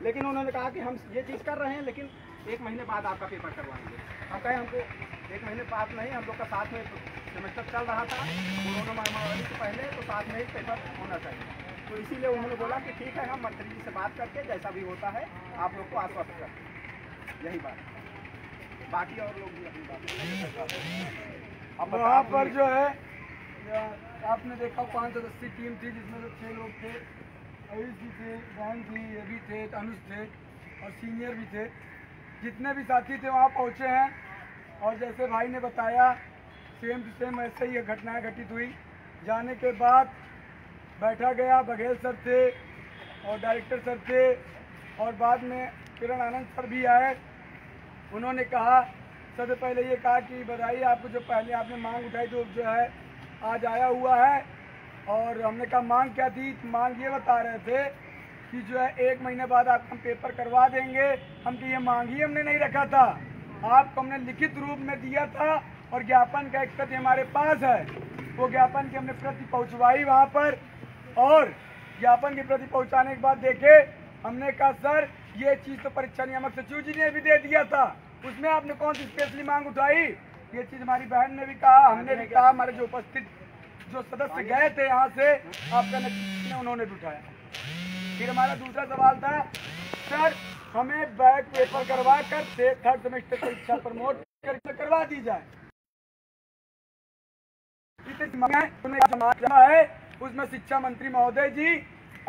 लेकिन उन्होंने कहा कि हम ये चीज़ कर रहे हैं, लेकिन 1 महीने बाद आपका पेपर करवाएंगे। हम कहे हमको 1 महीने बाद नहीं, हम लोग का साथ में सेमेस्टर चल रहा था कोरोना महामारी से पहले, तो साथ में ही पेपर होना चाहिए। तो इसीलिए उन्होंने बोला कि ठीक है, हम मंत्री जी से बात करके जैसा भी होता है आप लोग को आश्वस्त करते हैं। यही बात, बाकी और लोग भी अपनी बात। अब वहाँ पर जो है आपने देखा 5 सदस्यीय टीम थी, जिसमें से 6 लोग थे। आयुष जी थे, बहन थी, रवि थे, अनुज थे और सीनियर भी थे। जितने भी साथी थे वहाँ पहुँचे हैं और जैसे भाई ने बताया सेम टू सेम ऐसे ही घटनाएं घटित हुई। जाने के बाद बैठा गया, बघेल सर थे और डायरेक्टर सर थे और बाद में किरण आनंद सर भी आए। उन्होंने कहा, सबसे पहले ये कहा कि बधाई आपको, जो पहले आपने मांग उठाई तो जो है आज आया हुआ है। और हमने कहा मांग क्या थी? मांग ये बता रहे थे कि जो है 1 महीने बाद आप हम पेपर करवा देंगे। हम तो ये मांग ही हमने नहीं रखा था, आपको हमने लिखित रूप में दिया था और ज्ञापन का एक प्रति हमारे पास है। वो ज्ञापन की हमने प्रति पहुंचवाई वहाँ पर और ज्ञापन की प्रति पहुंचाने के बाद देखे, हमने कहा सर ये चीज़ तो परीक्षा नियामक सचिव जी ने भी दे दिया था, उसमें आपने कौन सी स्पेशली मांग उठाई? ये चीज़ हमारी बहन ने भी कहा, हमने भी कहा, हमारे जो उपस्थित जो सदस्य गए थे यहाँ से आपका नेतृत्व उन्होंने भी उठाया। फिर हमारा दूसरा सवाल था, सर हमें बैक पेपर करवा कर 3rd सेमेस्टर परीक्षा प्रमोट करवा दी जाए। है उसमें शिक्षा मंत्री महोदय जी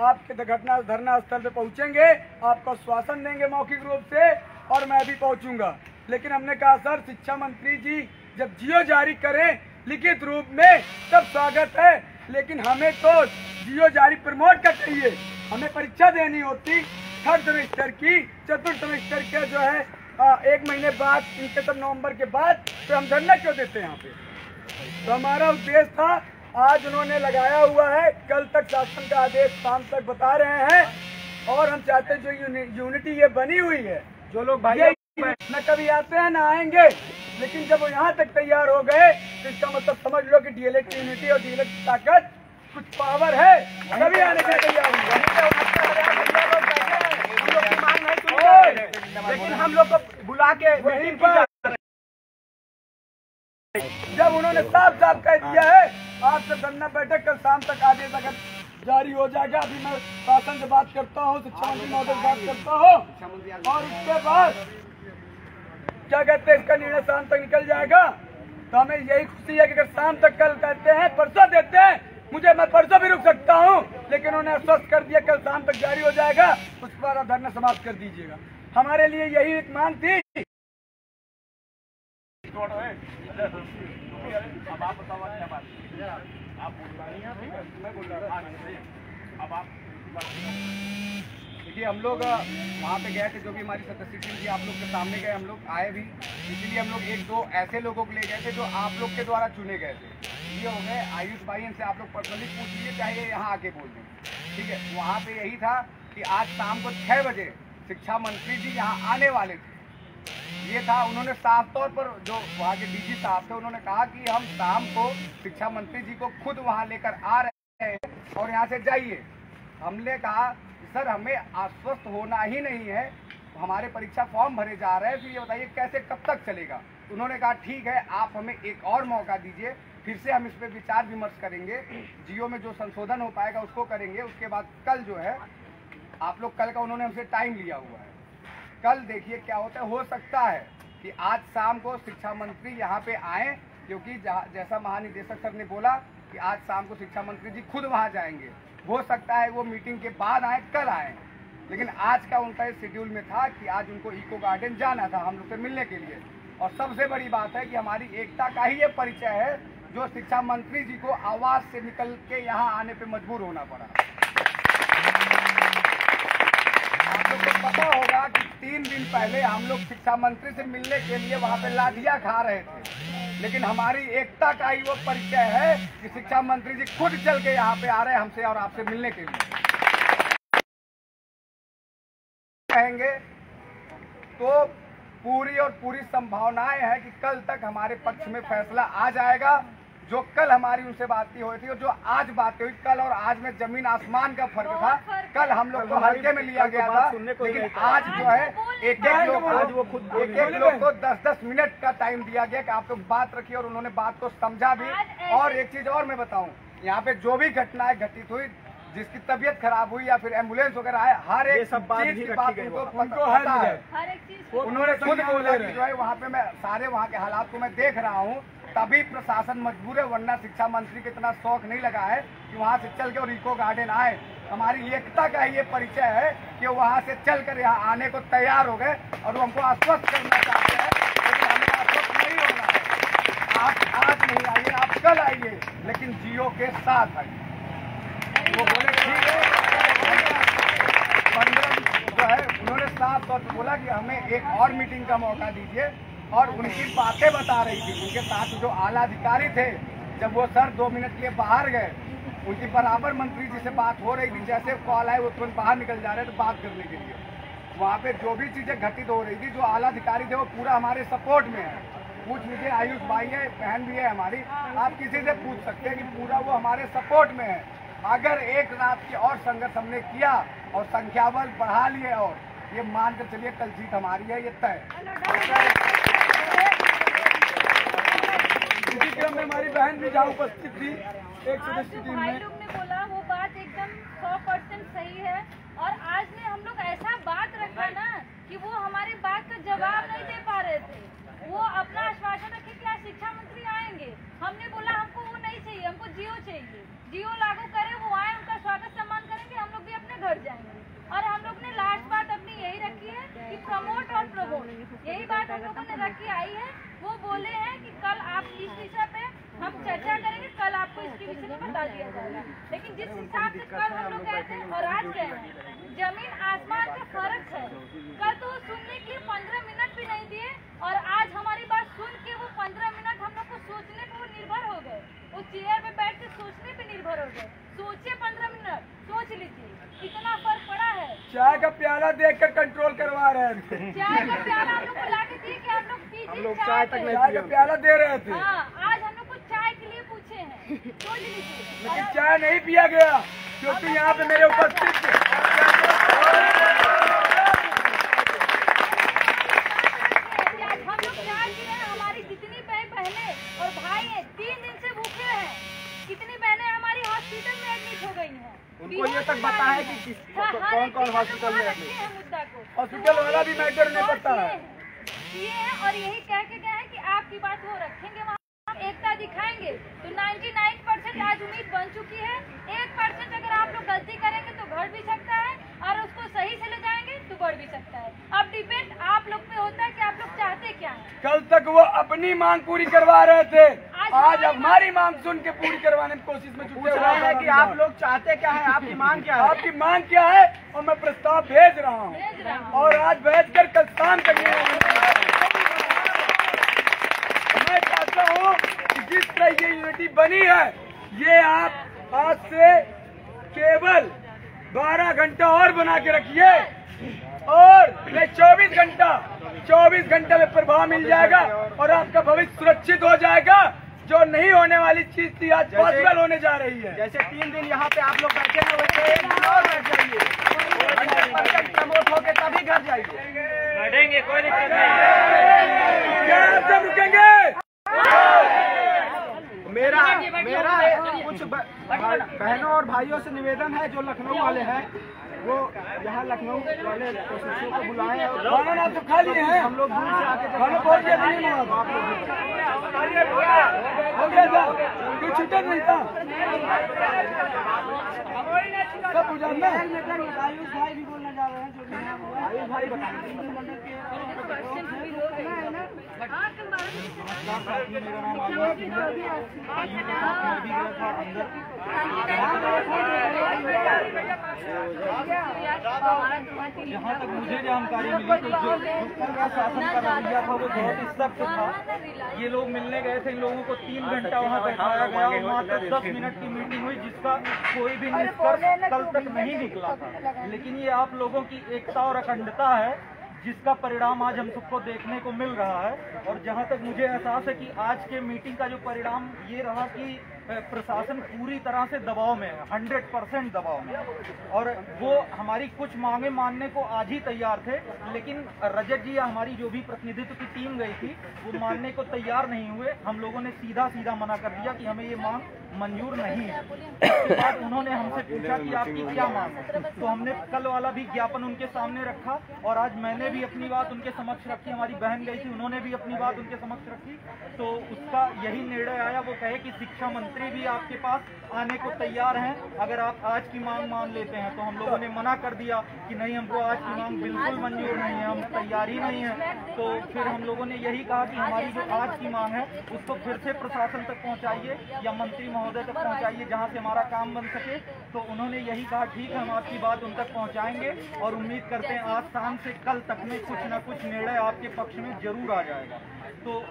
आपके धरना स्थल पे पहुंचेंगे, आपको आश्वासन देंगे मौखिक रूप से और मैं भी पहुंचूंगा। लेकिन हमने कहा सर शिक्षा मंत्री जी जब जियो जारी करें लिखित रूप में तब स्वागत है, लेकिन हमें तो जियो जारी प्रमोट कर चाहिए। हमें परीक्षा देनी होती 3rd सेमेस्टर की, 4th सेमेस्टर के जो है 1 महीने बाद, इनके सब नवंबर के बाद, तो हम धरना क्यों देते हैं यहाँ पे? तो हमारा उद्देश्य था, आज उन्होंने लगाया हुआ है, कल तक शासन का आदेश शाम तक बता रहे हैं और हम चाहते हैं जो यूनिटी ये बनी हुई है, जो लोग भाई न कभी आते हैं ना आएंगे, लेकिन जब वो यहाँ तक तैयार हो गए तो इसका मतलब समझ लो कि डीएलएड की यूनिटी और डीएलएड की ताकत कुछ पावर है, सभी आने के तैयार होंगे। लेकिन हम लोग को बुला के मीटिंग पर जब उन्होंने साफ साफ कह दिया है आपसे धरना बैठक कल शाम तक आदेश अगर जारी हो जाएगा। अभी मैं शासन से बात करता हूँ, शिक्षा मंत्री महोदय से बात करता हूँ और उसके बाद क्या कहते हैं इसका निर्णय शाम तक निकल जाएगा। तो हमें यही खुशी है कि अगर शाम तक कल कहते हैं, परसों देते हैं, मैं परसों भी रुक सकता हूँ, लेकिन उन्होंने आश्वस्त कर दिया कल शाम तक जारी हो जाएगा, उसके बाद आप धरना समाप्त कर दीजिएगा। हमारे लिए यही एक मांग थी। अब आप बताओ क्या बात है? आप बोल रही हैं, मैं बोल रहा हूँ। अब आप देखिए, हम लोग वहाँ पे गए थे, जो भी हमारी सदस्य टीम थी आप लोग के सामने गए, हम लोग आए भी, इसीलिए हम लोग 1-2 ऐसे लोगों को ले गए थे जो आप लोग के द्वारा चुने गए थे। ये हो गए आयुष भाई, इनसे आप लोग पर्सनली पूछ लीजिए, चाहे यहाँ आके बोल दें, ठीक है। वहाँ पे यही था कि आज शाम को 6 बजे शिक्षा मंत्री जी यहाँ आने वाले थे, ये था। उन्होंने साफ तौर पर, जो वहाँ के डीजी साहब थे, उन्होंने कहा कि हम शाम को शिक्षा मंत्री जी को खुद वहाँ लेकर आ रहे हैं और यहाँ से जाइए। हमने कहा सर हमें आश्वस्त होना ही नहीं है, हमारे परीक्षा फॉर्म भरे जा रहे हैं, फिर ये बताइए कैसे कब तक चलेगा। उन्होंने कहा ठीक है, आप हमें एक और मौका दीजिए, फिर से हम इस पर विचार विमर्श करेंगे, जियो में जो संशोधन हो पाएगा उसको करेंगे। उसके बाद कल जो है आप लोग, कल का उन्होंने हमसे टाइम लिया हुआ है, कल देखिए क्या होता है। हो सकता है कि आज शाम को शिक्षा मंत्री यहाँ पे आए, क्योंकि जैसा महानिदेशक सर ने बोला कि आज शाम को शिक्षा मंत्री जी खुद वहाँ जाएंगे। हो सकता है वो मीटिंग के बाद आए, कल आए, लेकिन आज का उनका इस शेड्यूल में था कि आज उनको इको गार्डन जाना था हम लोग से मिलने के लिए। और सबसे बड़ी बात है कि हमारी एकता का ही ये परिचय है, जो शिक्षा मंत्री जी को आवाज से निकल के यहाँ आने पे मजबूर होना पड़ा। आप लोग को पता होगा कि 3 दिन पहले हम लोग शिक्षा मंत्री से मिलने के लिए वहाँ पे लाठियाँ खा रहे थे, लेकिन हमारी एकता का ही वो परिचय है कि शिक्षा मंत्री जी खुद चल के यहाँ पे आ रहे हैं हमसे और आपसे मिलने के लिए। कहेंगे तो पूरी संभावनाएं हैं कि कल तक हमारे पक्ष में फैसला आ जाएगा। जो कल हमारी उनसे बातें हुई थी और जो आज बातें हुई, कल और आज में जमीन आसमान का फर्क था। कल हम लोग को हल्के में लिया गया था, लेकिन आज जो है एक एक लोग को 10-10 मिनट का टाइम दिया गया कि आप लोग बात रखिए, और उन्होंने बात को समझा भी। और एक चीज और मैं बताऊं, यहाँ पे जो भी घटनाएं घटित हुई, जिसकी तबीयत खराब हुई या फिर एम्बुलेंस वगैरह आए, हर एक चीज की बात उनको पता है। उन्होंने खुद बोला कि जो है वहाँ पे मैं सारे वहाँ के हालात को मैं देख रहा हूँ, तभी प्रशासन मजबूर है, वरना शिक्षा मंत्री को इतना शौक नहीं लगा है कि वहाँ से चल के और इको गार्डन आए। हमारी एकता का ये परिचय है कि वहाँ से चल कर यहाँ आने को तैयार हो गए, और वो हमको आश्वस्त करना चाहते हैं, लेकिन हमें आश्वस्त नहीं होना है। आप आज नहीं आइए, आप कल आइए, लेकिन जियो के साथ आइए। वो बोले ठीक है, 15 जो है उन्होंने साफ तौर पर बोला कि हमें एक और मीटिंग का मौका दीजिए, और उनकी बातें बता रही थी। उनके साथ जो आला अधिकारी थे, जब वो सर 2 मिनट के लिए बाहर गए, उनकी बराबर मंत्री जी से बात हो रही थी, जैसे कॉल आए वो तुरंत बाहर निकल जा रहे थे बात करने के लिए। वहाँ पे जो भी चीजें घटित हो रही थी, जो आला अधिकारी थे वो पूरा हमारे सपोर्ट में है। पूछ लीजिए, आयुष भाई है, बहन भी है हमारी, आप किसी से पूछ सकते हैं कि पूरा वो हमारे सपोर्ट में है। अगर एक रात की और संघर्ष हमने किया और संख्या बल बढ़ा लिए, और ये मान कर चलिए कल जीत हमारी है, ये तय। इसी क्रम में हमारी बहन भी जहाँ उपस्थित थी एक सदस्य टीम भाई में, लोग ने बोला वो बात एकदम 100% सही है। और आज ने हम लोग ऐसा बात रखा ना कि वो हमारी बात का जवाब नहीं दे पा रहे थे। वो अपना आश्वासन रखे कि आज शिक्षा मंत्री आएंगे, हमने बोला हमको वो नहीं चाहिए, हमको जियो चाहिए, जियो लागू करे, वो आए, उनका स्वागत सम्मान करेंगे, हम लोग भी अपने घर जाएंगे। और हम लोग ने लास्ट बात अपनी यही रखी है कि प्रमोट और प्रमोट, यही बात हम लोगों ने रखी आई है। वो बोले हैं कि कल आप इस विषय पे हम चर्चा करेंगे, कल आपको इसके विषय में बता दिया जाएगा। लेकिन जिस हिसाब से कल हम लोग गए थे और आज गए हैं, जमीन आसमान का फर्क है। कल तो सुनने के लिए 15 मिनट भी नहीं दिए, और आज हमारी बात सुन के वो 15 मिनट हम लोग को सोचने पे वो निर्भर हो गए, वो चेयर पे बैठ के सोचने पे निर्भर हो गए। सोचिए 15 मिनट, सोच लीजिए कितना फर्क पड़ा है। चाय का प्याला देखकर कंट्रोल करवा रहे हैं। चाय का प्याला हम लोग को ला के दिए कि आप लोग पीजिए, चाय का प्याला दे रहे थे। हाँ, आज हम लोग को चाय के लिए पूछे हैं, सोच लीजिए। लेकिन चाय नहीं पिया गया, क्योंकि यहाँ पे मेरे उपस्थित थे। हम लोग चाय पी रहे हैं, हमारी जितनी बहनें और भाई हैं 3 दिन से भूखे हैं। कितनी बहनें हमारी हॉस्पिटल में एडमिट हो गई हैं। उनको ये तक पता है कि कौन हॉस्पिटल में एडमिट है। मुद्दा को हॉस्पिटल वाला भी मैटर नहीं पता है। ये है, और यही कह के गए हैं कि आपकी बात वो रखेंगे, वहाँ एकता दिखाएंगे। तो 99% आज उम्मीद बन चुकी है। 1% अगर आप लोग गलती करेंगे तो बढ़ भी सकता है, और उसको सही से ले जाएंगे तो बढ़ भी सकता है। अब डिपेंड आप लोग पे होता है कि आप लोग चाहते क्या हैं। कल तक वो अपनी मांग पूरी करवा रहे थे, आज हमारी मांग सुन के पूरी करवाने की कोशिश में जुटे हुए हैं कि आप लोग चाहते क्या है, आपकी मांग क्या है, आपकी मांग क्या है, और मैं प्रस्ताव भेज रहा हूँ, और आज भेज कर कल शाम तक मैं चाहता हूँ कि जिस तरह ये यूनिटी बनी है, ये आप आज से केवल 12 घंटा और बना के रखिए, और ये 24 घंटे में प्रभाव मिल जाएगा, और आपका भविष्य सुरक्षित हो जाएगा। जो नहीं होने वाली चीज थी आज पॉसिबल होने जा रही है। जैसे 3 दिन यहाँ पे आप लोग बैठे हैं, वैसे 1 दिन और बैठ जाइए, 100% प्रमोट होके तभी घर जाइए। बैठेंगे, कोई दिक्कत नहीं। क्या आप सब रुकेंगे? मेरा कुछ बहनों और भाइयों से निवेदन है, जो लखनऊ वाले हैं, वो यहाँ लखनऊ वाले कोशिशों को बुलाएं। खाना ना तो खा लिए हैं, हम लोग दूर से आके खाना पहुँच गया हो गया था, कोई छूटा नहीं था, सब बुझाना। आयुष भाई भी बोलना जा रहे हैं, जो आयुष भाई जहाँ तक मुझे जानकारी मिली तो जो शासन का रवैया था वो बहुत ही सख्त था। ये लोग मिलने गए थे, इन लोगों को 3 घंटा वहाँ बैठाया गया, और मात्र 10 मिनट की मीटिंग हुई, जिसका कोई भी निष्कर्ष कल तक नहीं निकला था। लेकिन ये आप लोगों की एकता और अखंडता है जिसका परिणाम आज हम सबको देखने को मिल रहा है। और जहां तक मुझे एहसास है कि आज के मीटिंग का जो परिणाम ये रहा कि प्रशासन पूरी तरह से दबाव में है, 100% दबाव में। और वो हमारी कुछ मांगे मानने को आज ही तैयार थे, लेकिन रजत जी या हमारी जो भी प्रतिनिधित्व की टीम गई थी वो मानने को तैयार नहीं हुए। हम लोगों ने सीधा सीधा मना कर दिया कि हमें ये मांग मंजूर नहीं है। उसके बाद उन्होंने हमसे पूछा कि आपकी क्या मांग है, तो हमने कल वाला भी ज्ञापन उनके सामने रखा और आज मैंने भी अपनी बात उनके समक्ष रखी। हमारी बहन गई थी, उन्होंने भी अपनी बात उनके समक्ष रखी। तो उसका यही निर्णय आया, वो कहे कि शिक्षा मंत्री भी आपके पास आने को तैयार हैं, अगर आप आज की मांग मान लेते हैं। तो हम लोगों ने मना कर दिया कि नहीं, हमको आज की मांग बिल्कुल मंजूर नहीं है, हम तैयार ही नहीं है। तो फिर हम लोगों ने यही कहा कि हमारी जो आज की मांग है उसको फिर से प्रशासन तक पहुंचाइए या मंत्री महोदय तक पहुंचाइए, जहां से हमारा काम बन सके। तो उन्होंने यही कहा ठीक है, हम आपकी बात उन तक पहुंचाएंगे और उम्मीद करते हैं आज शाम से कल तक में कुछ न कुछ निर्णय आपके पक्ष में जरूर आ जाएगा। तो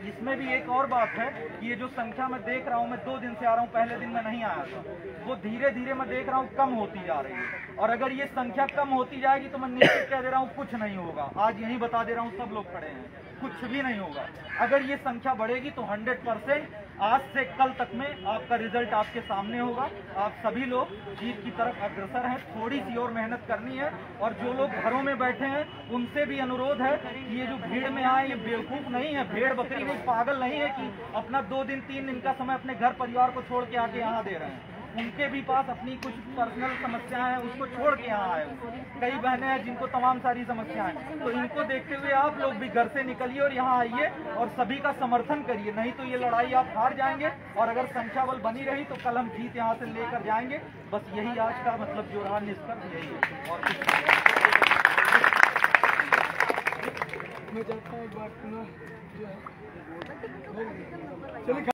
इसमें भी एक और बात है कि ये जो संख्या मैं देख रहा हूँ, मैं 2 दिन से आ रहा हूँ, पहले दिन में नहीं आया था, वो धीरे धीरे मैं देख रहा हूँ कम होती जा रही है। और अगर ये संख्या कम होती जाएगी तो मैं निश्चित कह दे रहा हूँ कुछ नहीं होगा। आज यही बता दे रहा हूँ, सब लोग खड़े हैं, कुछ भी नहीं होगा। अगर ये संख्या बढ़ेगी तो 100% आज से कल तक में आपका रिजल्ट आपके सामने होगा। आप सभी लोग जीत की तरफ अग्रसर हैं, थोड़ी सी और मेहनत करनी है। और जो लोग घरों में बैठे हैं उनसे भी अनुरोध है कि ये जो भीड़ में आए ये बेवकूफ नहीं है, भेड़ बकरी नहीं, पागल नहीं है कि अपना 2 दिन 3 दिन का समय अपने घर परिवार को छोड़ के आके यहाँ दे रहे हैं। उनके भी पास अपनी कुछ पर्सनल समस्याएं हैं, उसको छोड़ के यहाँ आए। कई बहनें हैं जिनको तमाम सारी समस्याएं हैं। तो इनको देखते हुए आप लोग भी घर से निकलिए और यहाँ आइए और सभी का समर्थन करिए, नहीं तो ये लड़ाई आप हार जाएंगे। और अगर संख्या बल बनी रही तो कल हम जीत यहाँ से लेकर जाएंगे। बस यही आज का मतलब जो रहा निष्कर्ष यही है। और मैं चाहता हूँ एक बात सुनो, चलिए